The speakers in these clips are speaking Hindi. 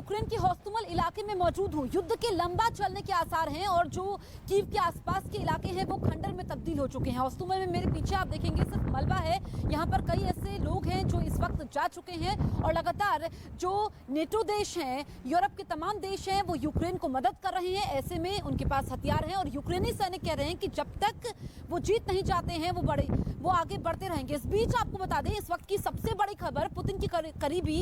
यूक्रेन के होस्टुमल इलाके में मौजूद हूँ। युद्ध के लंबा चलने के आसार हैं और जो कीव के आसपास के इलाके हैं वो खंडर में तब्दील हो चुके हैं। होस्टुमल में मेरे पीछे आप देखेंगे सिर्फ मलबा है। यहाँ पर कई ऐसे लोग हैं जो इस वक्त जा चुके हैं और लगातार जो नेटो देश हैं, यूरोप के तमाम देश हैं, वो यूक्रेन को मदद कर रहे हैं। ऐसे में उनके पास हथियार हैं और यूक्रेनी सैनिक कह रहे हैं कि जब तक वो जीत नहीं जाते हैं वो आगे बढ़ते रहेंगे। इस बीच आपको बता दें इस वक्त की सबसे बड़ी खबर, पुतिन की करीबी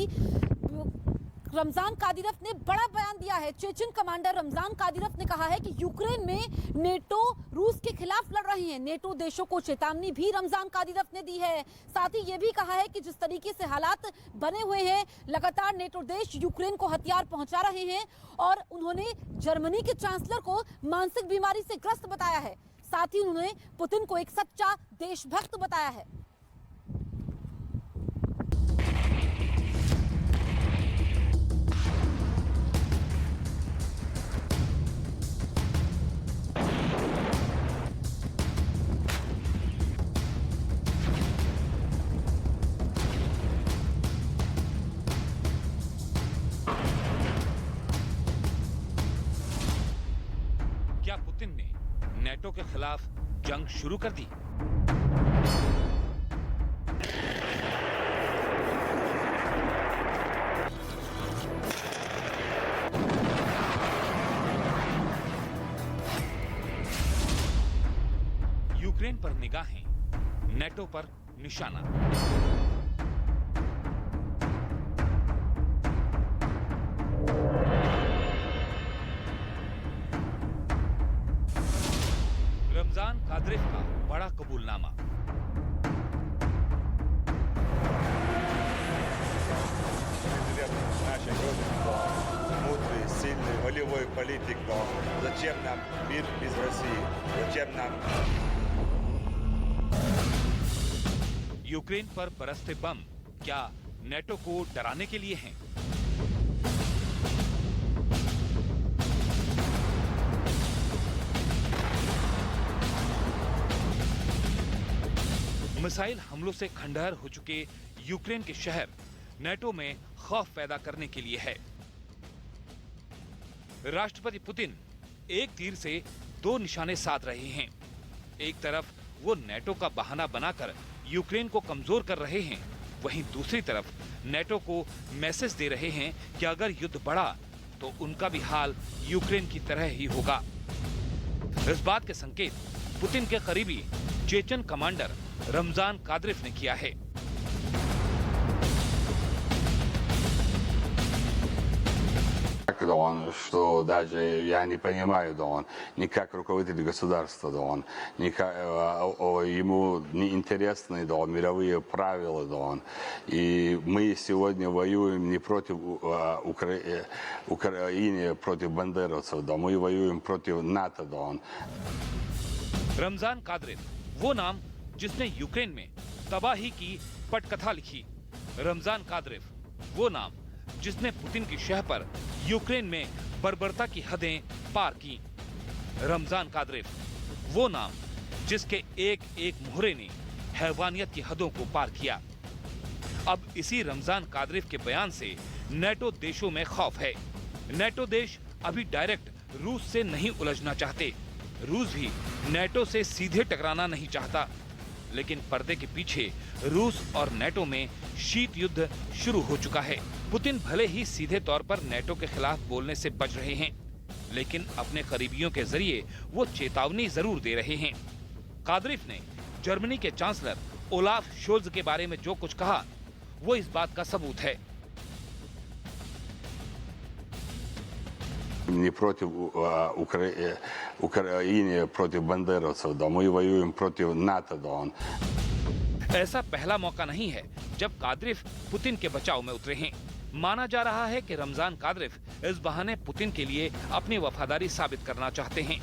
रमजान कादिरोव ने बड़ा बयान दिया है। चेचन कमांडर रमजान कादिरोव ने कहा है कि यूक्रेन में नेटो रूस के खिलाफ लड़ रही है। नेटो देशों को चेतावनी भी रमजान कादिरोव ने दी है। साथ ही ये भी कहा है कि जिस तरीके से हालात बने हुए हैं, लगातार नेटो देश यूक्रेन को हथियार पहुंचा रहे हैं और उन्होंने जर्मनी के चांसलर को मानसिक बीमारी से ग्रस्त बताया है। साथ ही उन्होंने पुतिन को एक सच्चा देशभक्त बताया है। क्या पुतिन ने नेटो के खिलाफ जंग शुरू कर दी? यूक्रेन पर निगाहें, नेटो पर निशाना। रमजान कादिरोव का बड़ा कबूलनामा। Мудрый, сильный, волевой политик, но зачем нам мир без России? Зачем нам? यूक्रेन पर बरसते बम क्या नेटो को डराने के लिए हैं? मिसाइल हमलों से खंडहर हो चुके यूक्रेन के शहर नेटो में खौफ पैदा करने के लिए है। राष्ट्रपति पुतिन एक तीर से दो निशाने साध रहे हैं। एक तरफ वो नेटो का बहाना बनाकर यूक्रेन को कमजोर कर रहे हैं, वहीं दूसरी तरफ नेटो को मैसेज दे रहे हैं कि अगर युद्ध बढ़ा तो उनका भी हाल यूक्रेन की तरह ही होगा। इस बात के संकेत पुतिन के करीबी चेचन कमांडर रमजान कादिरोव ने किया है। Что даже я не понимаю, да он не как руководитель государства, да он не как, ему не интересны, да он мировые правила, да он. И мы сегодня воюем не против Украины, против бандеровцев, да мы воюем против НАТО, да он. रमजान कादिरोव वो नाम जिसने यूक्रेन में तबाही की पटकथा लिखी। रमजान कादिरोव वो नाम जिसने पुतिन की शह पर यूक्रेन में बर्बरता की हदें पार की। रमजान कादिरोव वो नाम जिसके एक एक मोहरे ने हैवानियत की हदों को पार किया। अब इसी रमजान कादिरोव के बयान से नेटो देशों में खौफ है। नेटो देश अभी डायरेक्ट रूस से नहीं उलझना चाहते। रूस भी नेटो से सीधे टकराना नहीं चाहता, लेकिन पर्दे के पीछे रूस और नेटो में शीत युद्ध शुरू हो चुका है। पुतिन भले ही सीधे तौर पर नेटो के खिलाफ बोलने से बच रहे हैं, लेकिन अपने करीबियों के जरिए वो चेतावनी जरूर दे रहे हैं। कादिरोव ने जर्मनी के चांसलर ओलाफ शोल्ज के बारे में जो कुछ कहा वो इस बात का सबूत है। Не против Украины, против бандеровцев, да мы воюем против НАТО, да он. ऐसा पहला मौका नहीं है जब कादिरोव पुतिन के बचाव में उतरे हैं। माना जा रहा है कि रमजान कादिरोव इस बहाने पुतिन के लिए अपनी वफादारी साबित करना चाहते हैं।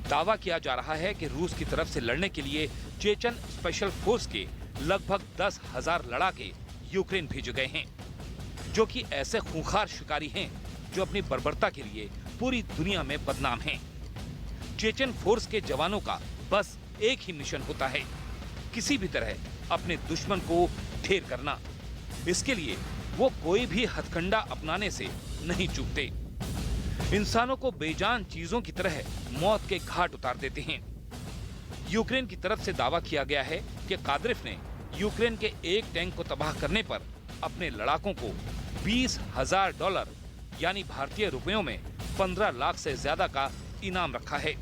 दावा किया जा रहा है कि रूस की तरफ से लड़ने के लिए चेचन स्पेशल फोर्स के लगभग 10,000 लड़ाके यूक्रेन भेजे गए हैं, जो कि ऐसे खूंखार शिकारी हैं जो अपनी बर्बरता के लिए पूरी दुनिया में बदनाम हैं। चेचन फोर्स के जवानों का बस एक ही मिशन होता है, किसी भी तरह अपने दुश्मन को ढेर करना। इसके लिए वो कोई भी हथकंडा अपनाने से नहीं चूकते। इंसानों को बेजान चीजों की तरह मौत के घाट उतार देते हैं। यूक्रेन की तरफ से दावा किया गया है कि कादिरोव ने यूक्रेन के एक टैंक को तबाह करने पर अपने लड़ाकों को $20,000 यानी भारतीय रुपयों में 15 लाख से ज्यादा का इनाम रखा है।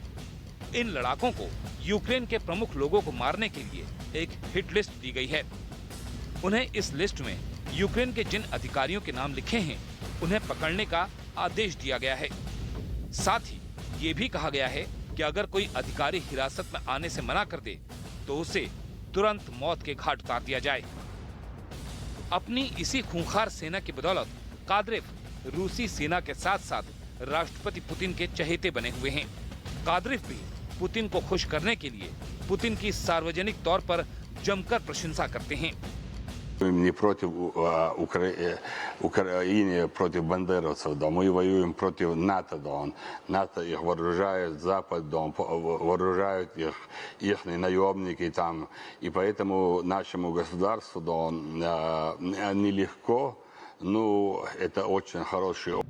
इन लड़ाकों को यूक्रेन के प्रमुख लोगों को मारने के लिए एक हिट लिस्ट दी गई है। उन्हें इस लिस्ट में यूक्रेन के जिन अधिकारियों के नाम लिखे हैं उन्हें पकड़ने का आदेश दिया गया है। साथ ही ये भी कहा गया है कि अगर कोई अधिकारी हिरासत में आने से मना कर दे तो उसे तुरंत मौत के घाट उतार दिया जाए। अपनी इसी खूंखार सेना की बदौलत कादिरोव रूसी सेना के साथ साथ राष्ट्रपति पुतिन के चहेते बने हुए हैं। कादिरोव भी पुतिन को खुश करने के लिए पुतिन की सार्वजनिक तौर पर जमकर प्रशंसा करते हैं। Не против Украины, против бандеровцев, да, мы воюем против НАТО, да, НАТО их вооружает, Запад, да, вооружают их наемники там, и поэтому нашему государству, да, нелегко, но это очень хороший опыт.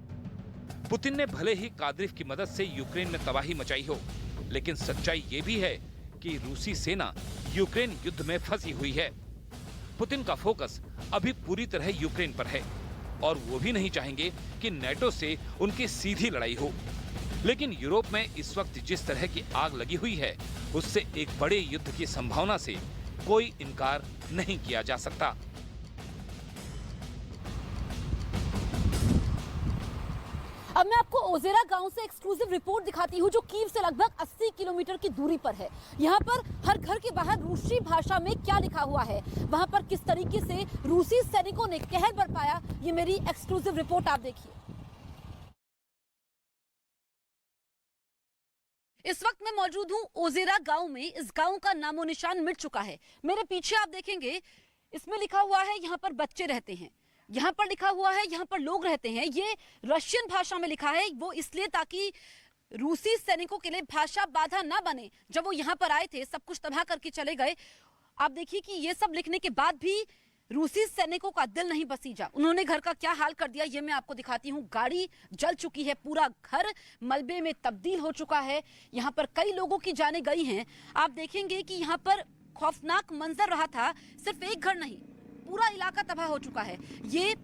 पुतिन ने भले ही कादिरोव की मदद से यूक्रेन में तबाही मचाई हो, लेकिन सच्चाई ये भी है कि रूसी सेना यूक्रेन युद्ध में फंसी हुई है। पुतिन का फोकस अभी पूरी तरह यूक्रेन पर है और वो भी नहीं चाहेंगे कि नेटो से उनकी सीधी लड़ाई हो। लेकिन यूरोप में इस वक्त जिस तरह की आग लगी हुई है, उससे एक बड़े युद्ध की संभावना से कोई इनकार नहीं किया जा सकता। अब मैं आपको ओजेरा गांव से एक्सक्लूसिव रिपोर्ट दिखाती हूं जो कीव से लगभग 80 किलोमीटर की दूरी पर है। यहां पर हर घर के बाहर रूसी भाषा में क्या लिखा हुआ है, वहां पर किस तरीके से रूसी सैनिकों ने कहर बरपाया, ये मेरी एक्सक्लूसिव रिपोर्ट आप देखिए। इस वक्त मैं मौजूद हूं ओजेरा गांव में। इस गांव का नामो निशान मिट चुका है। मेरे पीछे आप देखेंगे इसमें लिखा हुआ है यहाँ पर बच्चे रहते हैं, यहाँ पर लिखा हुआ है यहाँ पर लोग रहते हैं। ये रशियन भाषा में लिखा है, वो इसलिए ताकि रूसी सैनिकों के लिए भाषा बाधा ना बने। जब वो यहाँ पर आए थे सब कुछ तबाह करके चले गए। आप देखिए कि ये सब लिखने के बाद भी रूसी सैनिकों का दिल नहीं बसीजा। उन्होंने घर का क्या हाल कर दिया ये मैं आपको दिखाती हूँ। गाड़ी जल चुकी है, पूरा घर मलबे में तब्दील हो चुका है। यहाँ पर कई लोगों की जानें गई हैं। आप देखेंगे कि यहाँ पर खौफनाक मंजर रहा था। सिर्फ एक घर नहीं, पूरा इलाका तबाह हो चुका है। ये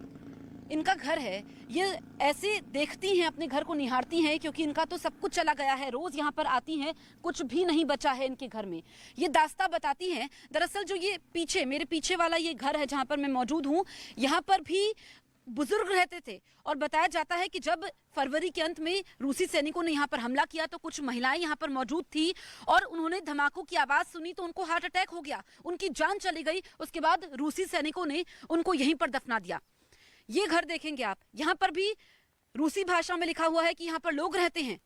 इनका घर है। ये ऐसे देखती हैं, अपने घर को निहारती हैं, क्योंकि इनका तो सब कुछ चला गया है। रोज यहाँ पर आती हैं, कुछ भी नहीं बचा है इनके घर में। ये दास्ता बताती हैं। दरअसल जो ये पीछे, मेरे पीछे वाला ये घर है जहाँ पर मैं मौजूद हूँ, यहाँ पर भी बुजुर्ग रहते थे। और बताया जाता है कि जब फरवरी के अंत में रूसी सैनिकों ने यहाँ पर हमला किया तो कुछ महिलाएं यहाँ पर मौजूद थी और उन्होंने धमाकों की आवाज सुनी तो उनको हार्ट अटैक हो गया, उनकी जान चली गई। उसके बाद रूसी सैनिकों ने उनको यहीं पर दफना दिया। ये घर देखेंगे आप, यहाँ पर भी रूसी भाषा में लिखा हुआ है कि यहाँ पर लोग रहते हैं।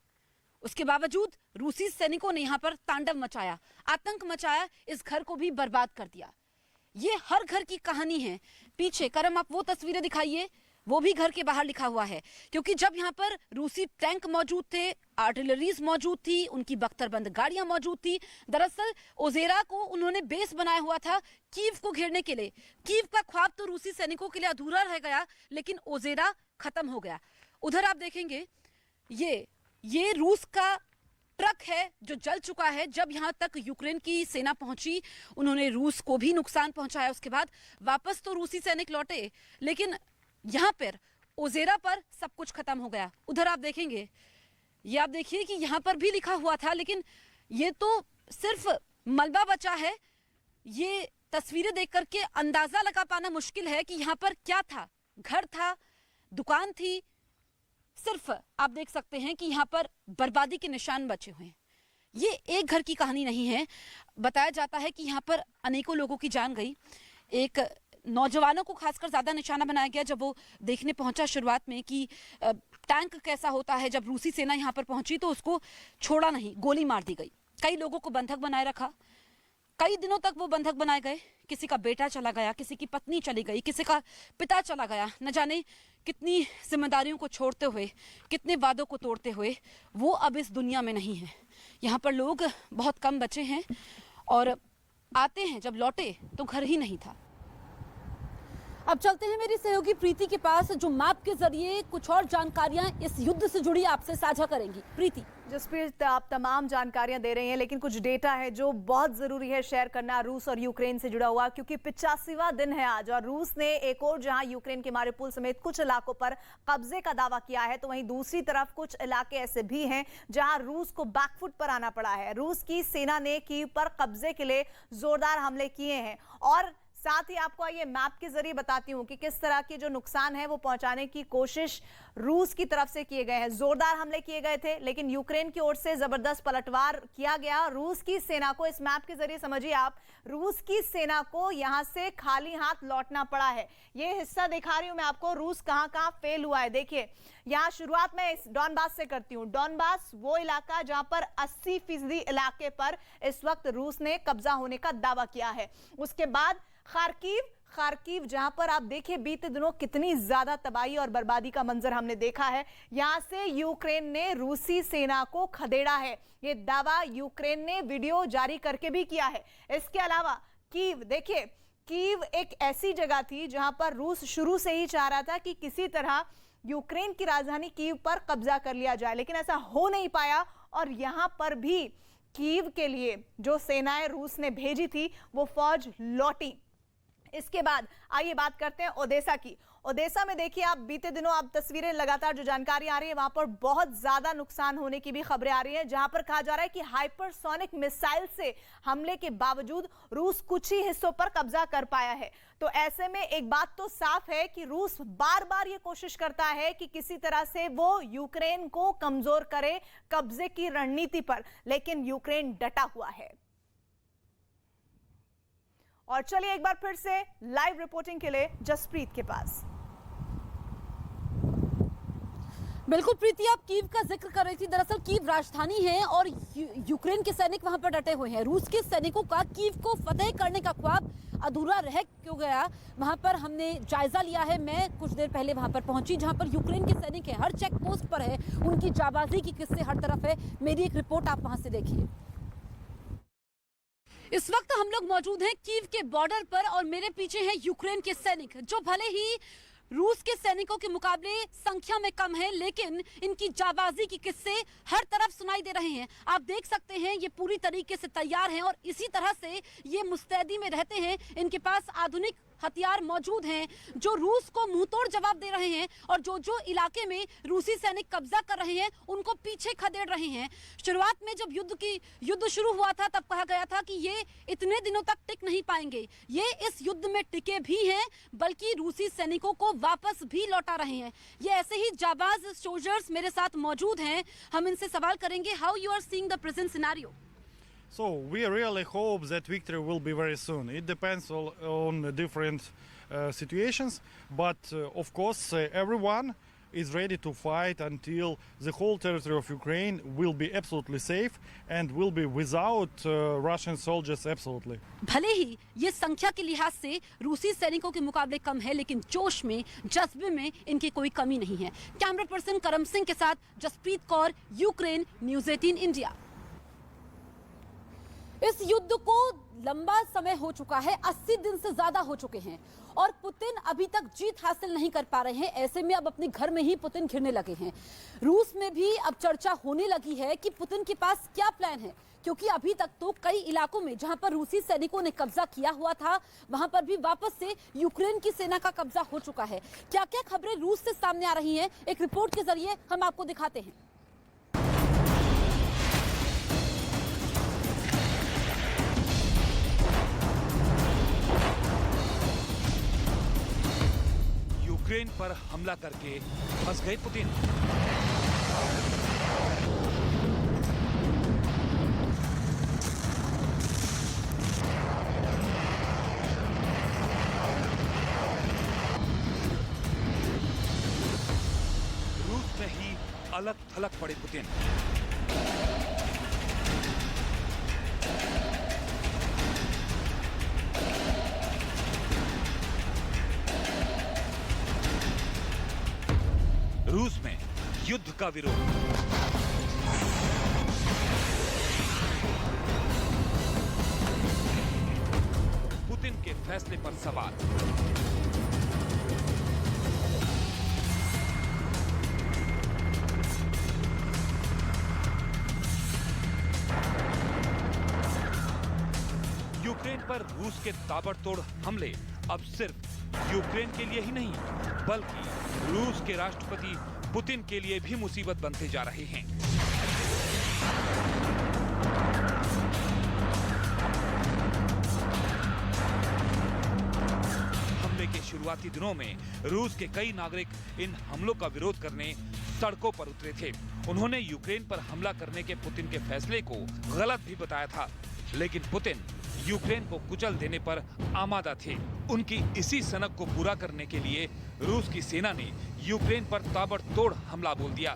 उसके बावजूद रूसी सैनिकों ने यहाँ पर तांडव मचाया, आतंक मचाया, इस घर को भी बर्बाद कर दिया। ये हर घर की कहानी है। पीछे करम आप वो तस्वीरें दिखाइए, वो भी घर के बाहर लिखा हुआ है। क्योंकि जब यहाँ पर रूसी टैंक मौजूद थे, आर्टिलरीज मौजूद थी, उनकी बख्तरबंद गाड़ियां मौजूद थी। दरअसल ओजेरा को उन्होंने बेस बनाया हुआ था कीव को घेरने के लिए। कीव का ख्वाब तो रूसी सैनिकों के लिए अधूरा रह गया, लेकिन ओजेरा खत्म हो गया। उधर आप देखेंगे ये रूस का ट्रक है जो जल चुका है। जब यहाँ तक यूक्रेन की सेना पहुंची, उन्होंने रूस को भी नुकसान पहुंचाया। उसके बाद वापस तो रूसी सैनिक लौटे, लेकिन यहाँ पर ओजेरा पर सब कुछ खत्म हो गया। उधर आप देखेंगे, ये आप देखिए कि यहाँ पर भी लिखा हुआ था, लेकिन ये तो सिर्फ मलबा बचा है। ये तस्वीरें देख करके अंदाजा लगा पाना मुश्किल है कि यहाँ पर क्या था। घर था, दुकान थी, सिर्फ आप देख सकते हैं कि यहाँ पर बर्बादी के निशान बचे हुए हैं। ये एक घर की कहानी नहीं है। बताया जाता है कि यहाँ पर अनेकों लोगों की जान गई। एक नौजवानों को खासकर ज्यादा निशाना बनाया गया जब वो देखने पहुंचा शुरुआत में कि टैंक कैसा होता है। जब रूसी सेना यहाँ पर पहुंची तो उसको छोड़ा नहीं, गोली मार दी गई। कई लोगों को बंधक बनाए रखा, कई दिनों तक वो बंधक बनाए गए। किसी का बेटा चला गया, किसी की पत्नी चली गई, किसी का पिता चला गया। न जाने कितनी जिम्मेदारियों को छोड़ते हुए, कितने वादों को तोड़ते हुए वो अब इस दुनिया में नहीं है। यहाँ पर लोग बहुत कम बचे हैं और आते हैं, जब लौटे तो घर ही नहीं था। अब चलते हैं मेरी सहयोगी प्रीति के पास, जो मैप के जरिए कुछ और जानकारियां इस युद्ध से जुड़ी आपसे साझा करेंगी। प्रीति। जसप्रीत, आप तमाम जानकारियां दे रही हैं, लेकिन कुछ डेटा है जो बहुत जरूरी है शेयर करना रूस और यूक्रेन से जुड़ा हुआ, क्योंकि 85वां दिन है आज और रूस ने एक और जहां यूक्रेन के मारिउपोल समेत कुछ इलाकों पर कब्जे का दावा किया है, तो वहीं दूसरी तरफ कुछ इलाके ऐसे भी हैं जहां रूस को बैकफुट पर आना पड़ा है। रूस की सेना ने कीव पर कब्जे के लिए जोरदार हमले किए हैं और साथ ही आपको ये मैप के जरिए बताती हूं कि किस तरह के जो नुकसान है वो पहुंचाने की कोशिश रूस की तरफ से किए गए हैं। जोरदार हमले किए गए थे, लेकिन यूक्रेन की ओर से जबरदस्त पलटवार किया गया। रूस की सेना को इस मैप के जरिए समझिए आप, रूस की सेना को यहां से खाली हाथ लौटना पड़ा है। ये हिस्सा दिखा रही हूं मैं आपको, रूस कहां कहां फेल हुआ है। देखिए यहां शुरुआत में इस डॉनबास से करती हूं। डॉनबास वो इलाका जहां पर 80% इलाके पर इस वक्त रूस ने कब्जा होने का दावा किया है। उसके बाद खार्किव जहां पर आप देखिए बीते दिनों कितनी ज्यादा तबाही और बर्बादी का मंजर हमने देखा है। यहां से यूक्रेन ने रूसी सेना को खदेड़ा है, ये दावा यूक्रेन ने वीडियो जारी करके भी किया है। इसके अलावा कीव, देखिए कीव एक ऐसी जगह थी जहां पर रूस शुरू से ही चाह रहा था कि किसी तरह यूक्रेन की राजधानी कीव पर कब्जा कर लिया जाए, लेकिन ऐसा हो नहीं पाया और यहां पर भी कीव के लिए जो सेनाएं रूस ने भेजी थी वो फौज लौटी। इसके बाद आइए बात करते हैं ओडेसा की। ओडेसा में देखिए आप बीते दिनों आप तस्वीरें लगातार जो जानकारी आ रही है वहां पर बहुत ज्यादा नुकसान होने की भी खबरें आ रही हैं, जहां पर कहा जा रहा है कि हाइपरसोनिक मिसाइल से हमले के बावजूद रूस कुछ ही हिस्सों पर कब्जा कर पाया है। तो ऐसे में एक बात तो साफ है कि रूस बार बार ये कोशिश करता है कि किसी तरह से वो यूक्रेन को कमजोर करे कब्जे की रणनीति पर, लेकिन यूक्रेन डटा हुआ है। और चलिए एक बार फिर से लाइव रिपोर्टिंग के लिए जसप्रीत के पास। बिल्कुल प्रीति, आप कीव का जिक्र कर रही थी। दरअसल कीव राजधानी है और यूक्रेन के सैनिक वहां पर डटे हुए हैं। रूस के सैनिकों का कीव को फतेह करने का ख्वाब अधूरा रह क्यों गया, वहां पर हमने जायजा लिया है। मैं कुछ देर पहले वहां पर पहुंची जहां पर यूक्रेन के सैनिक हैं, हर चेक पोस्ट पर है, उनकी जाबाजी की किस्से हर तरफ है। मेरी एक रिपोर्ट आप वहां से देखिए। इस वक्त हम लोग मौजूद हैं कीव के बॉर्डर पर और मेरे पीछे हैं यूक्रेन के सैनिक, जो भले ही रूस के सैनिकों के मुकाबले संख्या में कम है, लेकिन इनकी जाबाजी की किस्से हर तरफ सुनाई दे रहे हैं। आप देख सकते हैं ये पूरी तरीके से तैयार हैं और इसी तरह से ये मुस्तैदी में रहते हैं। इनके पास आधुनिक हथियार मौजूद हैं जो रूस को मुंहतोड़ जवाब दे रहे हैं और जो इलाके में रूसी सैनिक कब्जा कर रहे हैं उनको पीछे खदेड़ रहे हैं। शुरुआत में जब युद्ध शुरू हुआ था तब कहा गया था कि ये इतने दिनों तक टिक नहीं पाएंगे। ये इस युद्ध में टिके भी हैं, बल्कि रूसी सैनिकों को वापस भी लौटा रहे हैं। ये ऐसे ही जाबाज सोल्जर्स मेरे साथ मौजूद हैं, हम इनसे सवाल करेंगे how you are seeing the present scenario. So we really hope that victory will be very soon. It depends on different situations, but of course everyone is ready to fight until the whole territory of Ukraine will be absolutely safe and will be without Russian soldiers absolutely. भले ही ये संख्या के लिहाज से रूसी सैनिकों के मुकाबले कम है, लेकिन जोश में, जज्बे में इनकी कोई कमी नहीं है। कैमरा पर्सन करम सिंह के साथ Jaspreet Kaur, Ukraine, News 18 India. इस युद्ध को लंबा समय हो चुका है, 80 दिन से ज्यादा हो चुके हैं और पुतिन अभी तक जीत हासिल नहीं कर पा रहे हैं। ऐसे में अब अपने घर में ही पुतिन घिरने लगे हैं। रूस में भी अब चर्चा होने लगी है कि पुतिन के पास क्या प्लान है, क्योंकि अभी तक तो कई इलाकों में जहां पर रूसी सैनिकों ने कब्जा किया हुआ था वहां पर भी वापस से यूक्रेन की सेना का कब्जा हो चुका है। क्या क्या खबरें रूस से सामने आ रही हैं, एक रिपोर्ट के जरिए हम आपको दिखाते हैं। यूक्रेन पर हमला करके फंस गए पुतिन। रूस में ही अलग थलग पड़े पुतिन। रूस में युद्ध का विरोध। पुतिन के फैसले पर सवाल। यूक्रेन पर रूस के ताबड़तोड़ हमले अब सिर्फ यूक्रेन के लिए ही नहीं, बल्कि रूस के राष्ट्रपति पुतिन के लिए भी मुसीबत बनते जा रहे हैं। हमले के शुरुआती दिनों में रूस के कई नागरिक इन हमलों का विरोध करने सड़कों पर उतरे थे। उन्होंने यूक्रेन पर हमला करने के पुतिन के फैसले को गलत भी बताया था, लेकिन पुतिन यूक्रेन को कुचल देने पर आमादा थे। उनकी इसी सनक को पूरा करने के लिए रूस की सेना ने यूक्रेन पर ताबड़तोड़ हमला बोल दिया।